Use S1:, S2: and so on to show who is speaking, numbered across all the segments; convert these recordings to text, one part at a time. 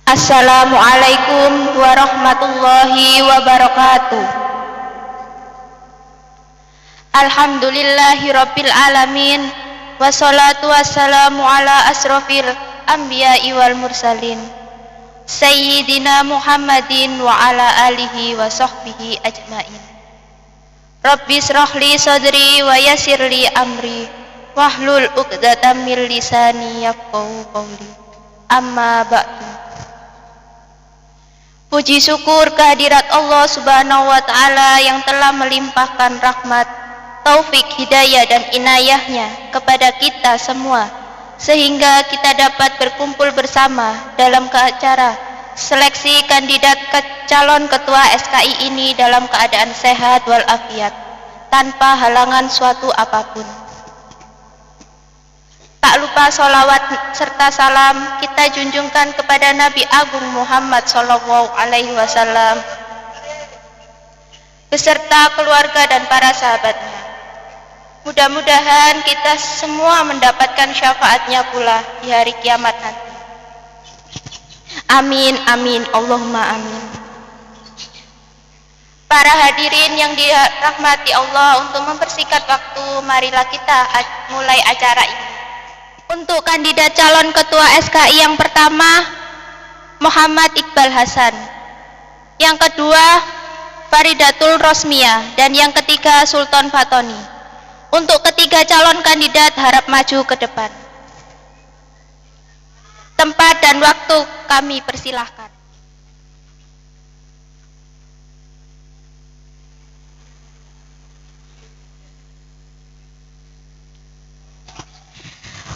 S1: Assalamualaikum warahmatullahi wabarakatuh. Alhamdulillahi rabbil alamin. Wassalatu wassalamu ala asrofil anbiya'i wal mursalin Sayyidina Muhammadin wa ala alihi wa sahbihi ajmain. Rabbi srahli sadri wa yassirli amri wahlul uqdatam min lisani yafqahu qawli. Amma ba'du. Puji syukur kehadirat Allah Subhanahu wa Ta'ala yang telah melimpahkan rahmat, taufik, hidayah dan inayahnya kepada kita semua, sehingga kita dapat berkumpul bersama dalam acara seleksi kandidat calon ketua SKI ini dalam keadaan sehat walafiat, tanpa halangan suatu apapun. Tak lupa sholawat serta salam kita junjungkan kepada Nabi Agung Muhammad SAW beserta keluarga dan para sahabatnya. Mudah-mudahan kita semua mendapatkan syafaatnya pula di hari kiamat nanti. Amin, amin, Allahumma amin. Para hadirin yang dirahmati Allah, untuk mempersingkat waktu, marilah kita mulai acara ini. Untuk kandidat calon ketua SKI yang pertama, Muhammad Iqbal Hasan. Yang kedua, Faridatul Rosmia. Dan yang ketiga, Sultan Fatoni. Untuk ketiga calon kandidat harap maju ke depan. Tempat dan waktu kami persilahkan.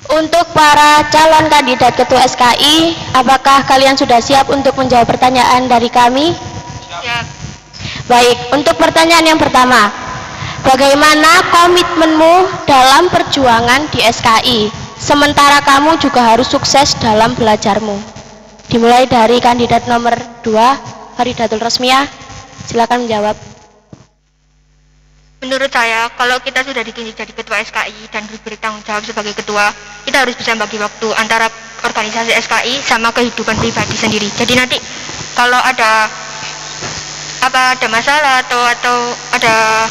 S1: Untuk para calon kandidat ketua SKI, apakah kalian sudah siap untuk menjawab pertanyaan dari kami? Siap. Baik, untuk pertanyaan yang pertama, bagaimana komitmenmu dalam perjuangan di SKI? Sementara kamu juga harus sukses dalam belajarmu. Dimulai dari kandidat nomor 2, Faridatul Rosmia. Silakan menjawab.
S2: Menurut saya, kalau kita sudah ditunjuk jadi ketua SKI dan diberi tanggung jawab sebagai ketua, kita harus bisa bagi waktu antara organisasi SKI sama kehidupan pribadi sendiri. Jadi nanti kalau ada masalah atau ada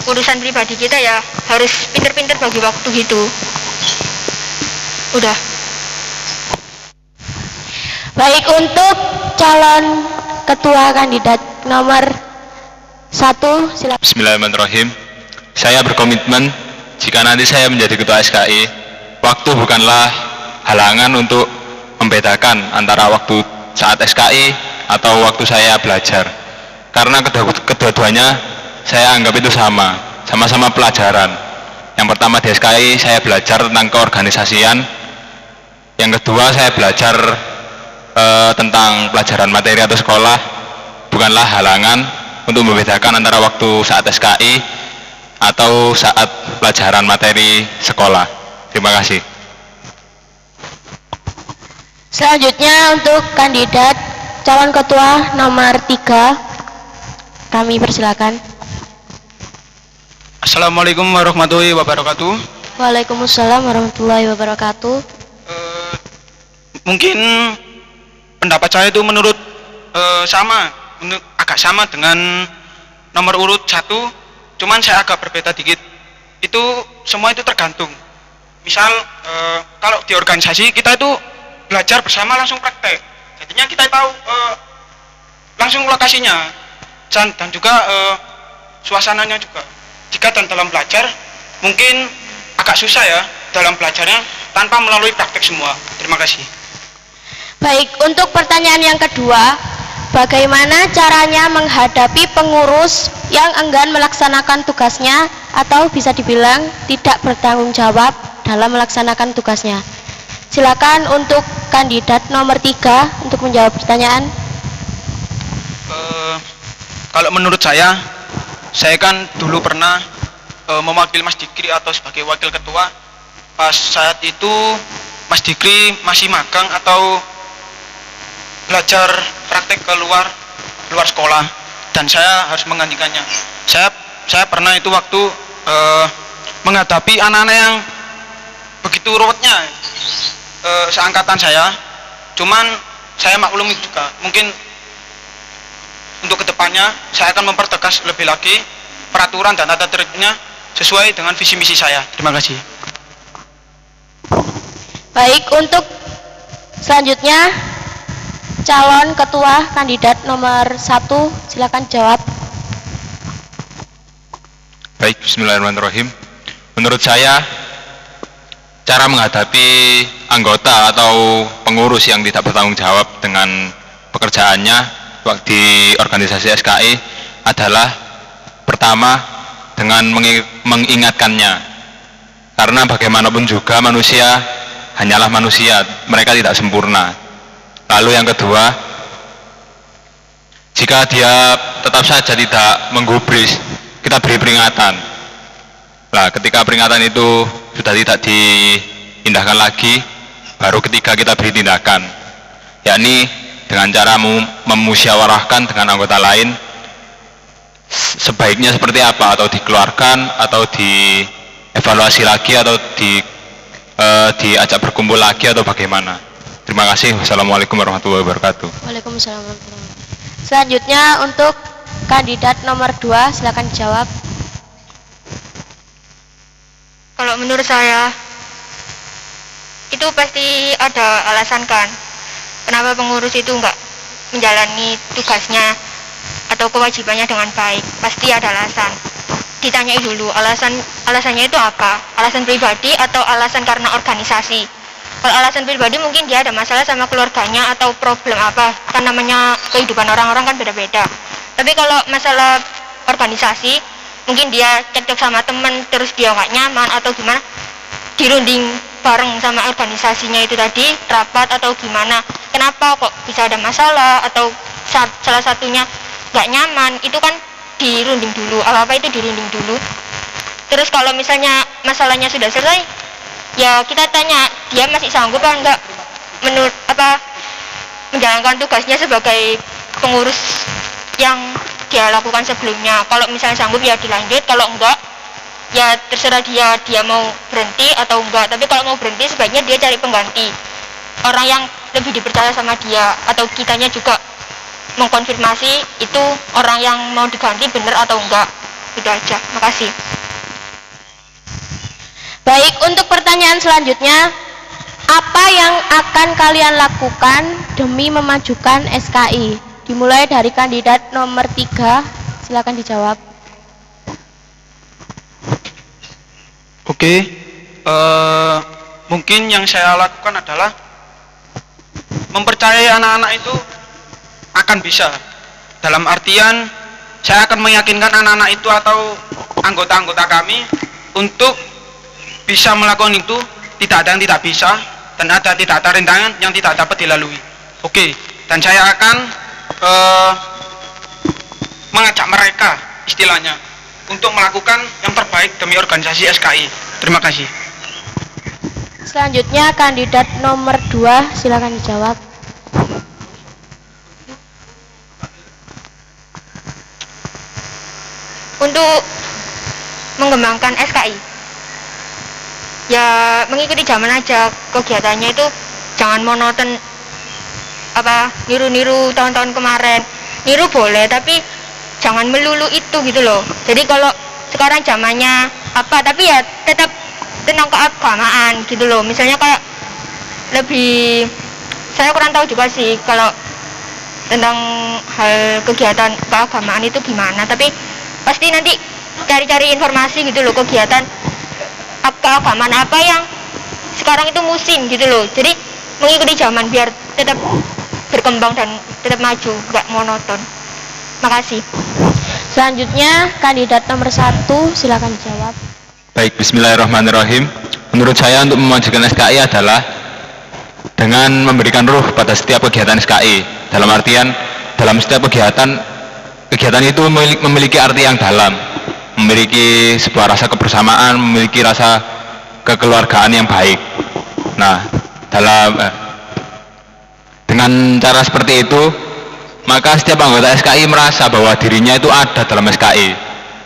S2: urusan pribadi kita, ya harus pinter-pinter bagi waktu gitu. Udah.
S1: Baik, untuk calon ketua kandidat nomor 1, silakan.
S3: Bismillahirrahmanirrahim. Saya berkomitmen jika nanti saya menjadi ketua SKI, waktu bukanlah halangan untuk membedakan antara waktu saat SKI atau waktu saya belajar. Karena kedua-duanya saya anggap itu sama-sama pelajaran. Yang pertama di SKI saya belajar tentang keorganisasian. Yang kedua saya belajar tentang pelajaran materi atau sekolah, bukanlah halangan untuk membedakan antara waktu saat SKI atau saat pelajaran materi sekolah. Terima kasih.
S1: Selanjutnya untuk kandidat calon ketua nomor 3, kami persilakan.
S4: Assalamualaikum warahmatullahi wabarakatuh.
S1: Waalaikumsalam warahmatullahi wabarakatuh.
S4: Mungkin pendapat saya itu menurut agak sama dengan nomor urut 1, cuman saya agak berbeda dikit. Itu semua itu tergantung. Misal kalau di organisasi kita itu belajar bersama langsung praktek, jadinya kita tahu langsung lokasinya dan juga suasananya juga. Jika dalam belajar mungkin agak susah ya dalam belajarnya tanpa melalui praktek semua. Terima kasih.
S1: Baik, untuk pertanyaan yang kedua, bagaimana caranya menghadapi pengurus yang enggan melaksanakan tugasnya atau bisa dibilang tidak bertanggung jawab dalam melaksanakan tugasnya? Silakan untuk kandidat nomor 3 untuk menjawab pertanyaan.
S4: Kalau menurut saya kan dulu pernah mewakili Mas Dikri atau sebagai wakil ketua. Pas saat itu Mas Dikri masih magang atau belajar praktek ke luar sekolah, dan saya harus menggantikannya. Saya pernah itu waktu menghadapi anak-anak yang begitu ruwetnya seangkatan saya, cuman saya maklumi juga. Mungkin untuk kedepannya saya akan mempertegas lebih lagi peraturan dan tata tertibnya sesuai dengan visi misi saya. Terima kasih.
S1: Baik, untuk selanjutnya calon ketua kandidat nomor 1, silakan jawab.
S3: Baik, bismillahirrahmanirrahim. Menurut saya, cara menghadapi anggota atau pengurus yang tidak bertanggung jawab dengan pekerjaannya di organisasi SKI adalah pertama dengan mengingatkannya, karena bagaimanapun juga manusia hanyalah manusia, mereka tidak sempurna. Lalu yang kedua, jika dia tetap saja tidak menggubris, kita beri peringatan. Nah, ketika peringatan itu sudah tidak diindahkan lagi, baru ketiga kita beri tindakan, yakni dengan cara memusyawarahkan dengan anggota lain sebaiknya seperti apa, atau dikeluarkan, atau dievaluasi lagi, atau diajak berkumpul lagi, atau bagaimana. Terima kasih. Wassalamualaikum warahmatullahi wabarakatuh.
S1: Waalaikumsalam warahmatullahi wabarakatuh. Selanjutnya untuk kandidat nomor 2, silakan jawab.
S2: Kalau menurut saya itu pasti ada alasan kan, kenapa pengurus itu enggak menjalani tugasnya atau kewajibannya dengan baik. Pasti ada alasan. Ditanyai dulu alasannya itu apa, alasan pribadi atau alasan karena organisasi. Kalau alasan pribadi mungkin dia ada masalah sama keluarganya atau problem apa, kan namanya kehidupan orang-orang kan beda-beda. Tapi kalau masalah organisasi, mungkin dia cekcok sama teman terus dia nggak nyaman atau gimana, dirunding bareng sama organisasinya itu tadi, rapat atau gimana, kenapa kok bisa ada masalah atau salah satunya nggak nyaman, itu kan dirunding dulu, apa-apa itu dirunding dulu. Terus kalau misalnya masalahnya sudah selesai, ya kita tanya dia masih sanggup apa enggak menjalankan tugasnya sebagai pengurus yang dia lakukan sebelumnya. Kalau misalnya sanggup ya dilanjut, kalau enggak ya terserah dia mau berhenti atau enggak. Tapi kalau mau berhenti sebaiknya dia cari pengganti, orang yang lebih dipercaya sama dia, atau kitanya juga mengkonfirmasi itu orang yang mau diganti benar atau enggak. Itu aja. Makasih.
S1: Baik, untuk pertanyaan selanjutnya, apa yang akan kalian lakukan demi memajukan SKI? Dimulai dari kandidat nomor 3, silakan dijawab.
S4: Oke, mungkin yang saya lakukan adalah mempercayai anak-anak itu akan bisa. Dalam artian, saya akan meyakinkan anak-anak itu atau anggota-anggota kami untuk bisa melakukan itu. Tidak ada yang tidak bisa, dan tidak ada rintangan yang tidak dapat dilalui. Oke, dan saya akan mengajak mereka istilahnya untuk melakukan yang terbaik demi organisasi SKI. Terima kasih.
S1: Selanjutnya kandidat nomor 2, silakan dijawab.
S2: Untuk mengembangkan SKI, ya mengikuti zaman aja, kegiatannya itu jangan monoton niru-niru tahun-tahun kemarin. Niru boleh tapi jangan melulu itu gitu loh. Jadi kalau sekarang zamannya tapi ya tetap tentang keagamaan gitu loh. Misalnya kayak lebih, saya kurang tahu juga sih kalau tentang hal kegiatan keagamaan itu gimana, tapi pasti nanti cari-cari informasi gitu loh, kegiatan keagamaan apa yang sekarang itu musim gitu loh. Jadi mengikuti zaman biar tetap berkembang dan tetap maju, nggak monoton. Makasih.
S1: Selanjutnya kandidat nomor 1, silakan dijawab.
S3: Baik, bismillahirrahmanirrahim. Menurut saya untuk memajukan SKI adalah dengan memberikan ruh pada setiap kegiatan SKI. Dalam artian, dalam setiap kegiatan itu memiliki arti yang dalam, memiliki sebuah rasa kebersamaan, memiliki rasa kekeluargaan yang baik. Nah, dengan cara seperti itu, maka setiap anggota SKI merasa bahwa dirinya itu ada dalam SKI.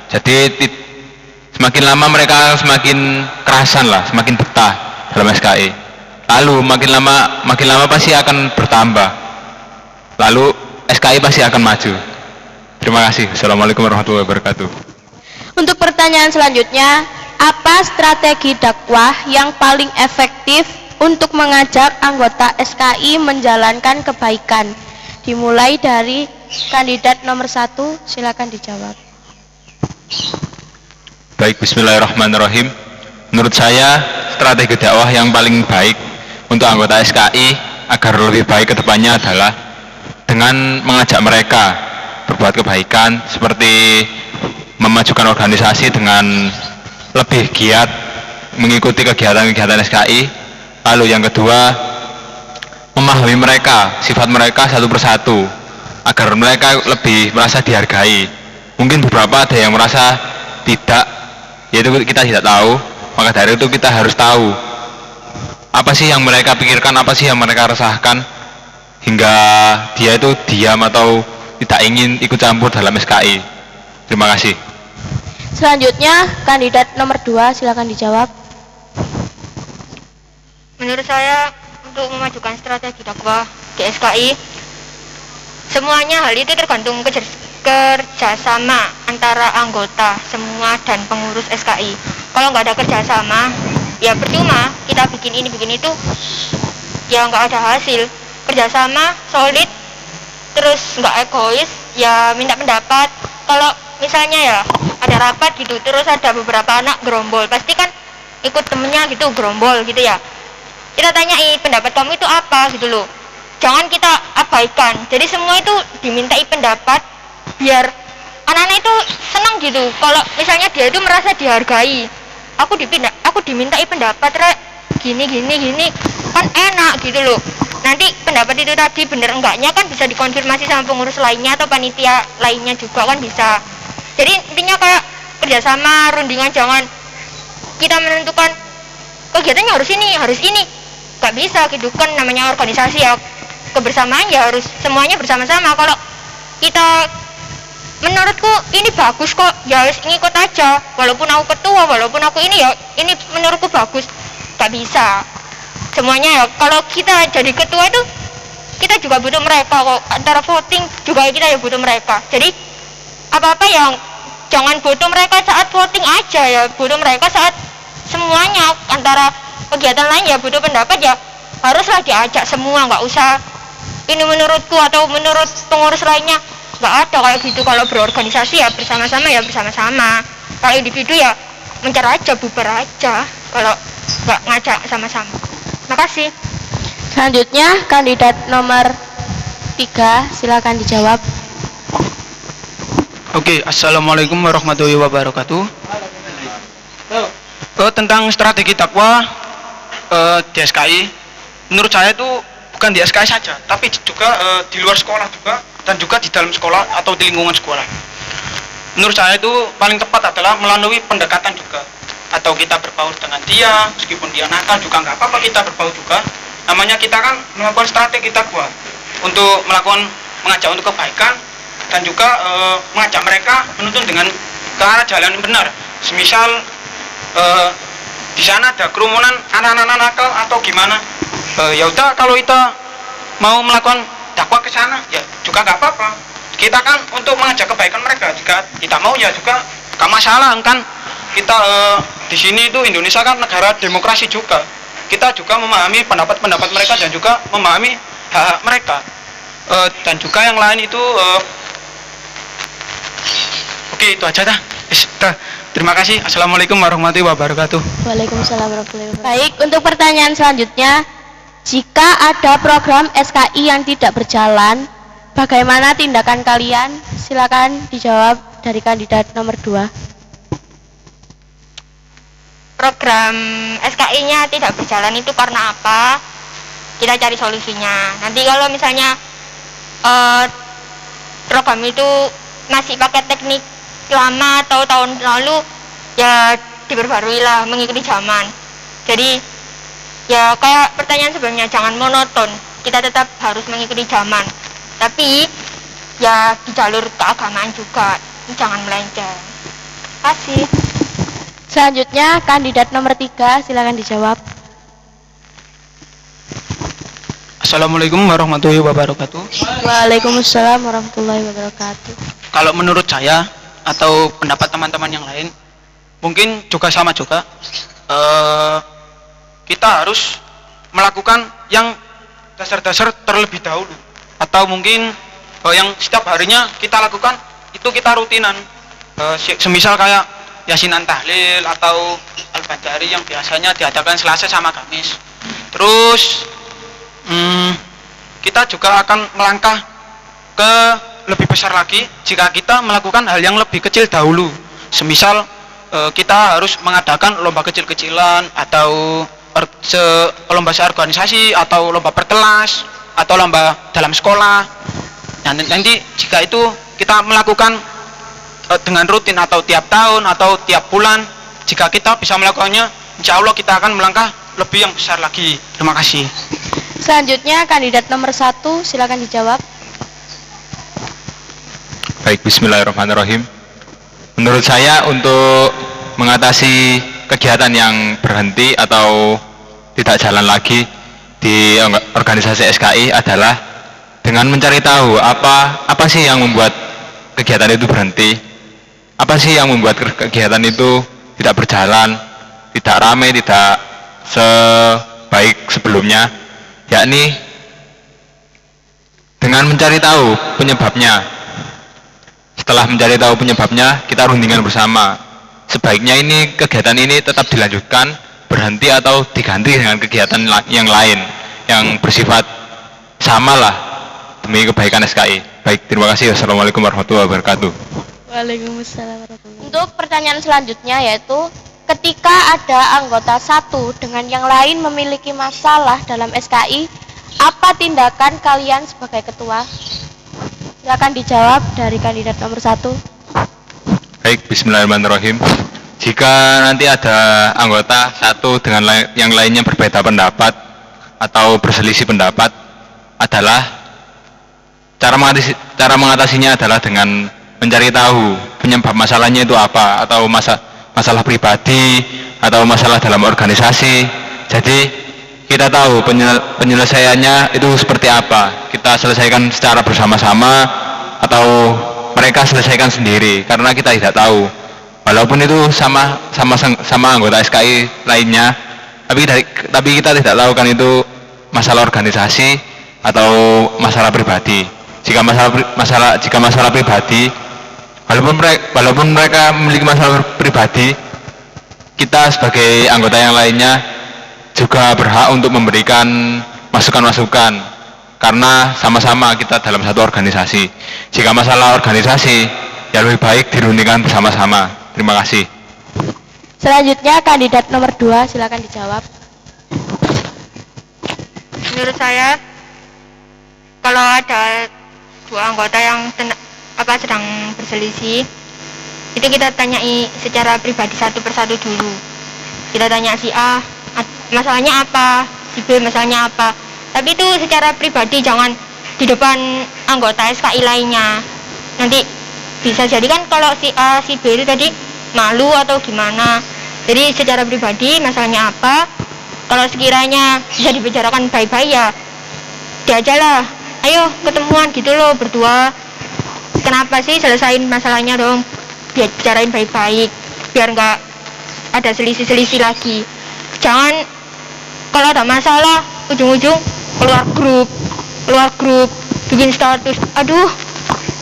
S3: Jadi semakin lama mereka semakin kerasan lah, semakin betah dalam SKI. Lalu makin lama pasti akan bertambah lalu SKI pasti akan maju. Terima kasih. Assalamualaikum warahmatullahi wabarakatuh.
S1: Untuk pertanyaan selanjutnya, apa strategi dakwah yang paling efektif untuk mengajak anggota SKI menjalankan kebaikan? Dimulai dari kandidat nomor 1, silakan dijawab.
S3: Baik, bismillahirrahmanirrahim. Menurut saya, strategi dakwah yang paling baik untuk anggota SKI agar lebih baik ke depannya adalah dengan mengajak mereka berbuat kebaikan, seperti memajukan organisasi dengan lebih giat mengikuti kegiatan-kegiatan SKI. Lalu yang kedua, memahami mereka, sifat mereka satu persatu agar mereka lebih merasa dihargai. Mungkin beberapa ada yang merasa tidak, yaitu kita tidak tahu. Maka dari itu kita harus tahu apa sih yang mereka pikirkan, apa sih yang mereka rasakan, hingga dia itu diam atau tidak ingin ikut campur dalam SKI. Terima kasih.
S1: Selanjutnya, kandidat nomor 2, silakan dijawab.
S2: Menurut saya, untuk memajukan strategi dakwah di SKI, semuanya hal itu tergantung kerjasama antara anggota semua dan pengurus SKI. Kalau nggak ada kerjasama, ya percuma kita bikin ini bikin itu, ya nggak ada hasil. Kerjasama solid, terus nggak egois, ya minta pendapat. Kalau misalnya ya ada rapat gitu, terus ada beberapa anak gerombol, pasti kan ikut temennya gitu gerombol gitu ya. Kita tanyai pendapat kamu itu apa gitu loh. Jangan kita abaikan. Jadi semua itu dimintai pendapat biar anak-anak itu senang gitu. Kalau misalnya dia itu merasa dihargai, aku dimintai pendapat, Rek, gini kan enak gitu loh. Nanti pendapat itu tadi bener enggaknya kan bisa dikonfirmasi sama pengurus lainnya atau panitia lainnya juga kan bisa. Jadi intinya kayak kerjasama, rundingan, jangan kita menentukan kegiatannya harus ini. Gak bisa gitu kan, namanya organisasi ya, kebersamaan ya harus semuanya bersama-sama. Kalau kita menurutku ini bagus kok, ya harus ngikut aja, walaupun aku ketua, walaupun aku ini ya ini menurutku bagus. Gak bisa semuanya ya. Kalau kita jadi ketua itu kita juga butuh mereka kok, antara voting juga kita ya butuh mereka. Jadi apa-apa yang jangan butuh mereka saat voting aja, ya butuh mereka saat semuanya. Antara kegiatan lain ya butuh pendapat, ya haruslah diajak semua, nggak usah ini menurutku atau menurut pengurus lainnya, nggak ada kayak gitu. Kalau berorganisasi ya bersama-sama, kalau individu ya mencar aja, bubar aja kalau nggak ngajak sama-sama. Makasih.
S1: Selanjutnya, kandidat nomor 3, silakan dijawab.
S4: Oke, assalamualaikum warahmatullahi wabarakatuh. Tentang strategi dakwah di SKI, menurut saya itu bukan di SKI saja, tapi juga di luar sekolah juga, dan juga di dalam sekolah atau di lingkungan sekolah. Menurut saya itu paling tepat adalah melalui pendekatan juga, atau kita berbaur dengan dia, meskipun dia nakal juga nggak apa-apa, kita berbaur juga. Namanya kita kan melakukan strategi dakwah untuk mengajak untuk kebaikan, dan juga mengajak mereka menuntun dengan ke arah jalan yang benar. Semisal di sana ada kerumunan anak-anak nakal atau gimana, ya udah, kalau kita mau melakukan dakwah ke sana ya juga nggak apa-apa. Kita kan untuk mengajak kebaikan mereka, jika kita mau ya juga nggak masalah kan. Kita di sini itu Indonesia kan negara demokrasi juga, kita juga memahami pendapat-pendapat mereka dan juga memahami hak-hak mereka, dan juga yang lain itu oke, itu aja dah. Terima kasih. Assalamualaikum warahmatullahi wabarakatuh.
S1: Waalaikumsalam warahmatullahi wabarakatuh. Baik, untuk pertanyaan selanjutnya, jika ada program SKI yang tidak berjalan, bagaimana tindakan kalian? Silakan dijawab dari kandidat nomor 2.
S2: Program SKI-nya tidak berjalan itu karena apa? Kita cari solusinya. Nanti kalau misalnya program itu masih pakai teknik lama atau tahun lalu, ya diperbarui lah mengikuti zaman. Jadi ya kayak pertanyaan sebelumnya, jangan monoton, kita tetap harus mengikuti zaman, tapi ya di jalur keagamaan juga, jangan melenceng. Kasih.
S1: Selanjutnya, kandidat nomor 3, silakan dijawab.
S4: Assalamualaikum warahmatullahi wabarakatuh.
S1: Waalaikumsalam warahmatullahi wabarakatuh.
S4: Kalau menurut saya atau pendapat teman-teman yang lain, mungkin juga sama juga. Kita harus melakukan yang dasar-dasar terlebih dahulu, atau mungkin yang setiap harinya kita lakukan itu kita rutinan. Semisal kayak yasinan tahlil atau al-bajari yang biasanya diadakan Selasa sama Kamis. Terus kita juga akan melangkah ke lebih besar lagi jika kita melakukan hal yang lebih kecil dahulu. Semisal kita harus mengadakan lomba kecil-kecilan atau lomba seorganisasi atau lomba perkelas atau lomba dalam sekolah. Nanti jika itu kita melakukan dengan rutin atau tiap tahun atau tiap bulan, jika kita bisa melakukannya, insya Allah kita akan melangkah lebih yang besar lagi. Terima kasih.
S1: Selanjutnya kandidat nomor 1, silakan dijawab.
S3: Baik, bismillahirrahmanirrahim. Menurut saya untuk mengatasi kegiatan yang berhenti atau tidak jalan lagi di organisasi SKI adalah dengan mencari tahu apa sih yang membuat kegiatan itu berhenti, apa sih yang membuat kegiatan itu tidak berjalan, tidak ramai, tidak sebaik sebelumnya, yakni dengan mencari tahu penyebabnya. Setelah mencari tahu penyebabnya, kita rundingkan bersama. Sebaiknya kegiatan ini tetap dilanjutkan, berhenti atau diganti dengan kegiatan yang lain yang bersifat sama lah demi kebaikan SKI. Baik, terima kasih. Assalamualaikum warahmatullahi wabarakatuh.
S1: Waalaikumsalam warahmatullahi wabarakatuh. Untuk pertanyaan selanjutnya yaitu ketika ada anggota satu dengan yang lain memiliki masalah dalam SKI, apa tindakan kalian sebagai ketua? Silakan dijawab dari kandidat nomor 1.
S3: Baik, bismillahirrahmanirrahim. Jika nanti ada anggota satu dengan yang lainnya berbeda pendapat atau berselisih pendapat, adalah cara mengatasinya adalah dengan mencari tahu penyebab masalahnya itu apa, atau masalah pribadi atau masalah dalam organisasi. Jadi kita tahu penyelesaiannya itu seperti apa. Kita selesaikan secara bersama-sama atau mereka selesaikan sendiri, karena kita tidak tahu. Walaupun itu sama anggota SKI lainnya, tapi kita tidak tahu kan itu masalah organisasi atau masalah pribadi. Jika masalah pribadi, walaupun mereka memiliki masalah pribadi, kita sebagai anggota yang lainnya juga berhak untuk memberikan masukan-masukan, karena sama-sama kita dalam satu organisasi. Jika masalah organisasi, ya lebih baik dirundingkan bersama-sama. Terima kasih.
S1: Selanjutnya kandidat nomor 2, silakan dijawab.
S2: Menurut saya, kalau ada dua anggota yang sedang berselisih, itu kita tanyai secara pribadi satu persatu dulu. Kita tanya si A, masalahnya apa, si B masalahnya apa. Tapi itu secara pribadi, jangan di depan anggota SKI lainnya. Nanti bisa jadi kan kalau si A, si B itu tadi malu atau gimana. Jadi secara pribadi masalahnya apa, kalau sekiranya bisa dibicarakan baik-baik ya diajalah, ayo ketemuan gitu loh berdua, kenapa sih, selesain masalahnya dong, biar bicarain baik-baik biar nggak ada selisih-selisih lagi. Jangan kalau ada masalah ujung-ujung keluar grup bikin status, aduh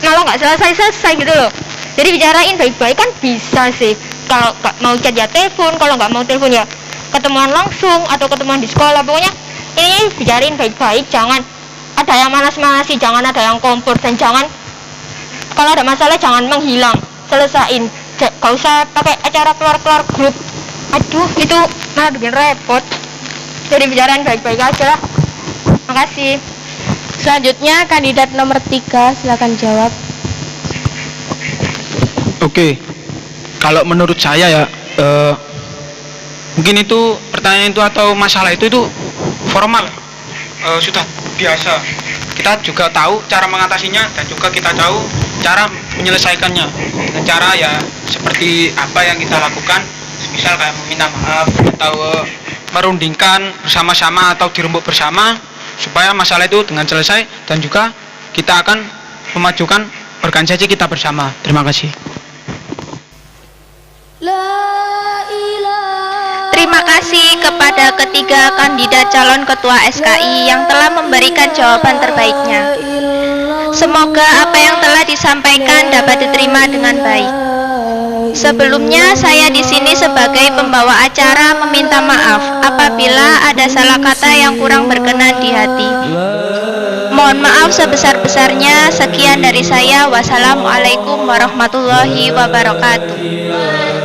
S2: malah nggak selesai gitu loh. Jadi bicarain baik-baik kan bisa sih. Kalau nggak mau chat ya telepon, kalau nggak mau telepon ya ketemuan langsung atau ketemuan di sekolah. Pokoknya ini bicarain baik-baik, jangan ada yang manas-manasi, jangan ada yang kompor, dan jangan kalau ada masalah jangan menghilang, selesain. Gak usah pakai acara keluar grup, aduh itu malah bikin repot. Jadi bicarain baik-baik aja lah. Makasih.
S1: Selanjutnya kandidat nomor 3, silakan jawab.
S4: Oke, kalau menurut saya ya, mungkin itu pertanyaan itu atau masalah itu formal, sudah biasa. Kita juga tahu cara mengatasinya dan juga kita tahu cara menyelesaikannya dengan cara ya seperti apa yang kita lakukan, misal kayak meminta maaf atau merundingkan bersama-sama atau dirembuk bersama supaya masalah itu dengan selesai dan juga kita akan memajukan organisasi kita bersama. Terima kasih.
S2: Terima kasih kepada ketiga kandidat calon ketua SKI yang telah memberikan jawaban terbaiknya. Semoga apa yang telah disampaikan dapat diterima dengan baik. Sebelumnya saya di sini sebagai pembawa acara meminta maaf apabila ada salah kata yang kurang berkenan di hati. Mohon maaf sebesar-besarnya. Sekian dari saya. Wassalamualaikum warahmatullahi wabarakatuh.